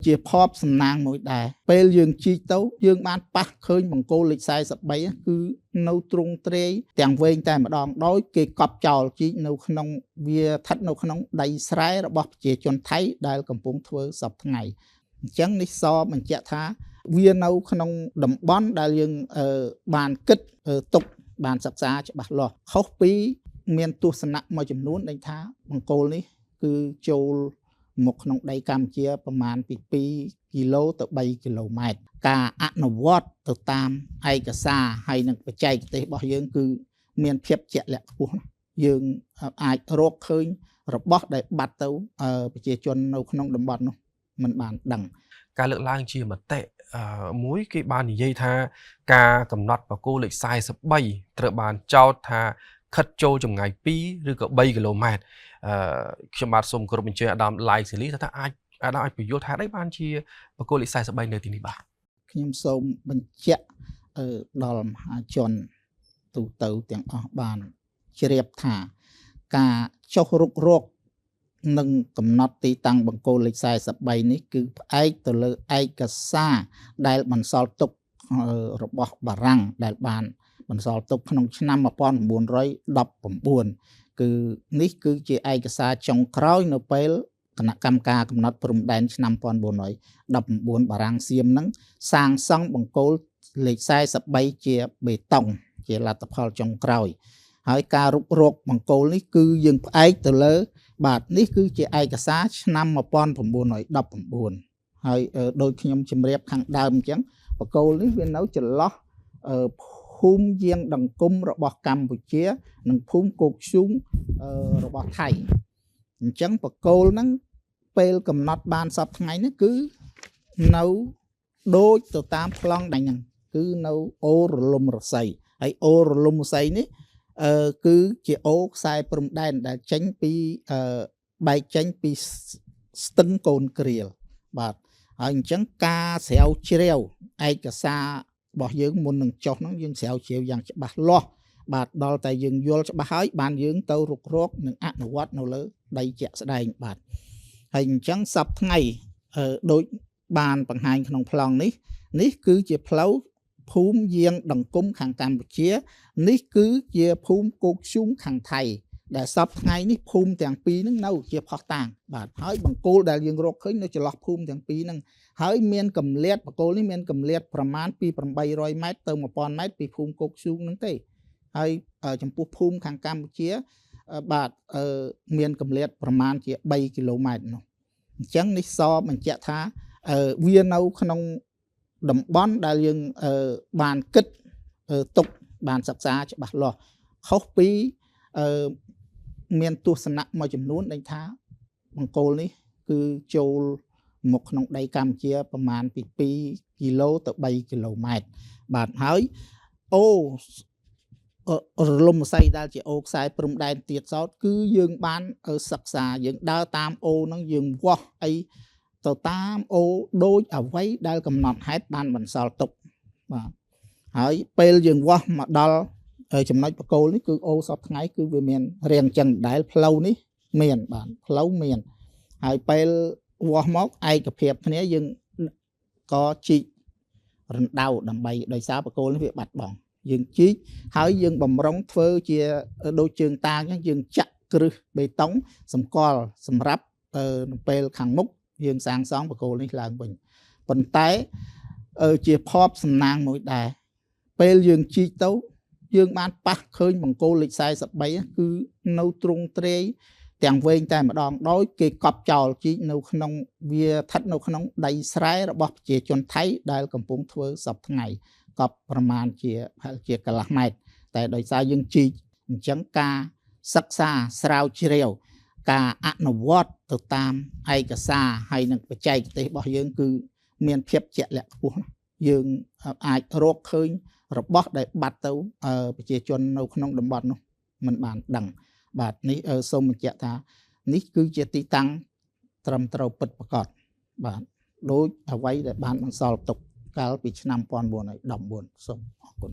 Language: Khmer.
ជាភ័ព្វសំណាងមួយដែរពេលយើងជីកទៅយើងបានប៉ះឃើញបង្គោលលេខ43គឺនៅទ្រង់ទ្រាយទាំងវែងតែម្ដងដោយគេកប់ចោលជីកនៅក្នុងវាស្ថិតនៅក្នុងដីស្រែរបស់ប្រជាជនថៃដែលកំពុងធ្វើសពថ្ងៃអញ្ចឹងនេះសបញ្ជាក់ថាវានៅក្នុងតំបន់ដែលយើងបានគិតទុកបានសិក្សាច្បាស់លាស់ខុសពីមានទស្សនៈមួយចំនួនដែលថាបង្គោលនេះគឺចូលមកក្នុងដីកម្ពុជាប្រមាណពី2គីឡូទៅ3គីឡូម៉ែត្រការអនុវត្តទៅតាមឯកសារហើយនិងបច្ចេកទេសរបស់យើងគឺមានភាពជាក់លាក់ខ្ពស់យើងអាចរកឃើញរបស់ដែលបាត់ទៅប្រជាជននៅក្នុងតំបន់នោះមិនបានដឹងការលើកឡើងជាមតិមួយគេបាននិយាយថាការកំណត់បង្គោលលេខ43ត្រូវបានចោទថាខិតចូលចម្ងាយ2ឬក៏3គីឡូម៉ែត្រខ្ញុំបាទសូមគោរពអញ្ជើញអាដាមឡៃសេលីថាអាចពន្យល់ថាអីបានជាបង្គោលលេខ43នៅទីនេះបាទខ្ញុំសូមបញ្ជាក់ដល់មហាជនទូទៅទាំងអស់បានជ្រាបថាការចុះរុករកនិងកំណត់ទីតាំងបង្គោលលេខ43នេះគឺផ្អែកទៅលើឯកសារដែលបន្សល់ទុករបស់បារាំងដែលបានបន្សល់ទុកក្នុងឆ្នាំ1919គឺនេះគឺជាឯកសារចុងក្រោយនៅពេលគណៈកម្មការកំណត់ព្រំដែនឆ្នាំ1919បារាំងសៀមនឹងសាងសង់បង្គោលលេខ43ជាបេតុងជាលទ្ធផលចុងក្រោយហើយការរុករកបង្គោលនេះគឺយើងផ្អែកទៅលើបាទនេះគឺជាឯកសារឆ្នាំ1919ហើយដោយខ្ញុំជម្រាបខាងដើមអញ្ចឹងបង្គោលនេះវានៅចន្លោះភូមិយាងដង្គមរបស់កម្ពុជានិងភូមិគោកឈូងរបស់ថៃអញ្ចឹងបង្គោលហ្នឹងពេលកំណត់បានសពថ្ងៃនេះគឺនៅដូចទៅតាមប្លង់ដៃហ្នឹងគឺនៅអូរលំរស័យហើយអូរលំរស័យនេះគឺជាអូខ្សែព្រំដែនដែលចេញពីបែកចេញពីស្ទឹងកូនគ្រៀលបាទហើយអញ្ចឹងការស្រាវជ្រាវឯកសាររបស់យើងមុននឹងចុះហ្នឹងយើងស្រាវជ្រាវយ៉ាងច្បាស់លាស់បាទដល់តែយើងយល់ច្បាស់ហើយបានយើងទៅរុករកនិងអនុវត្តនៅលើដីជាក់ស្ដែងបាទហើយអញ្ចឹងសប្តាហ៍ថ្ងៃដូចបានបង្ហាញក្នុងប្លង់នេះគឺជាផ្លូវភូមិយាងដង្គមខាងកម្ពុជានេះគឺជាភូមិគោកឈូងខាងថៃដែលសប្តាហ៍ថ្ងៃនេះភូមិទាំងពីរហ្នឹងនៅជាផុសតាងបាទហើយបង្គោលដែលយើងរកឃើញនៅចន្លោះភូមិទាំងពីរហ្នឹងហើយមានកម្រិតបង្គោលនេះមានកម្រិតប្រមាណពី800ម៉ែត្រទៅ1000ម៉ែត្រពីភូមិគោកឈូងហ្នឹងទេហើយចំពោះភូមិខាងកម្ពុជាបាទមានកម្រិតប្រមាណជា3គីឡូម៉ែត្រនោះអញ្ចឹងនេះសបញ្ជាក់ថាវានៅក្នុងតំបន់ដែលយើងបានគិតទុកបានសិក្សាច្បាស់លាស់ខុសពីមានទស្សនៈមួយចំនួនដែលថាបង្គោលនេះគឺចូលមកក្នុងដីកម្ពុជាប្រមាណពី2គីឡូទៅ3គីឡូម៉ែត្របាទហើយអូរលំរស័យដែលជាអូខ្សែព្រំដែនទៀតសោតគឺយើងបានសិក្សាយើងដើរតាមអូហ្នឹងយើងវាស់អីទៅតាមអូដូចអ្វីដែលកំណត់ហេតុបានបន្សល់ទុកបាទហើយពេលយើងវាស់មកដល់ចំណុចបង្គោលនេះគឺអូសពថ្ងៃគឺវាមានរាងចឹងដែលផ្លូវនេះមានបាទផ្លូវមានហើយពេលវាស់មកឯកភាពគ្នាយើងក៏ជីករណ្ដៅដើម្បីដោយសារបង្គោលនេះវាបាត់បង់យើងជីកហើយយើងបំរុងធ្វើជាដូចជើងតាងអញ្ចឹងយើងចាក់គ្រឹះបេតុងសម្គាល់សម្រាប់នៅពេលខាងមុខយើងសាងសង់បង្គោលនេះឡើងវិញប៉ុន្តែជាភ័ព្វសំណាងមួយដែរពេលយើងជីកទៅយើងបានប៉ះឃើញបង្គោលលេខ43គឺនៅទ្រង់ទ្រាយទាំងវែងតែម្ដងដោយគេកប់ចោលជីកនៅក្នុងវាស្ថិតនៅក្នុងដីស្រែរបស់ប្រជាជនថៃដែលកំពុងធ្វើសពថ្ងៃកប់ប្រមាណជាកន្លះម៉ែត្រតែដោយសារយើងជីកអញ្ចឹងការសិក្សាស្រាវជ្រាវការអនុវត្តទៅតាមឯកសារហើយនិងបច្ចេកទេសរបស់យើងគឺមានភាពជាក់លាក់ខ្ពស់យើងអាចរកឃើញរបស់ដែលបាត់ទៅប្រជាជននៅក្នុងតំបន់នោះមិនបានដឹងបាទនេះសូមបញ្ជាក់ថានេះគឺជាទីតាំងត្រឹមត្រូវពិតប្រាកដបាទដូចអ្វីដែលបានបន្សល់ទុកកាលពីឆ្នាំ1914សូមអរគុណ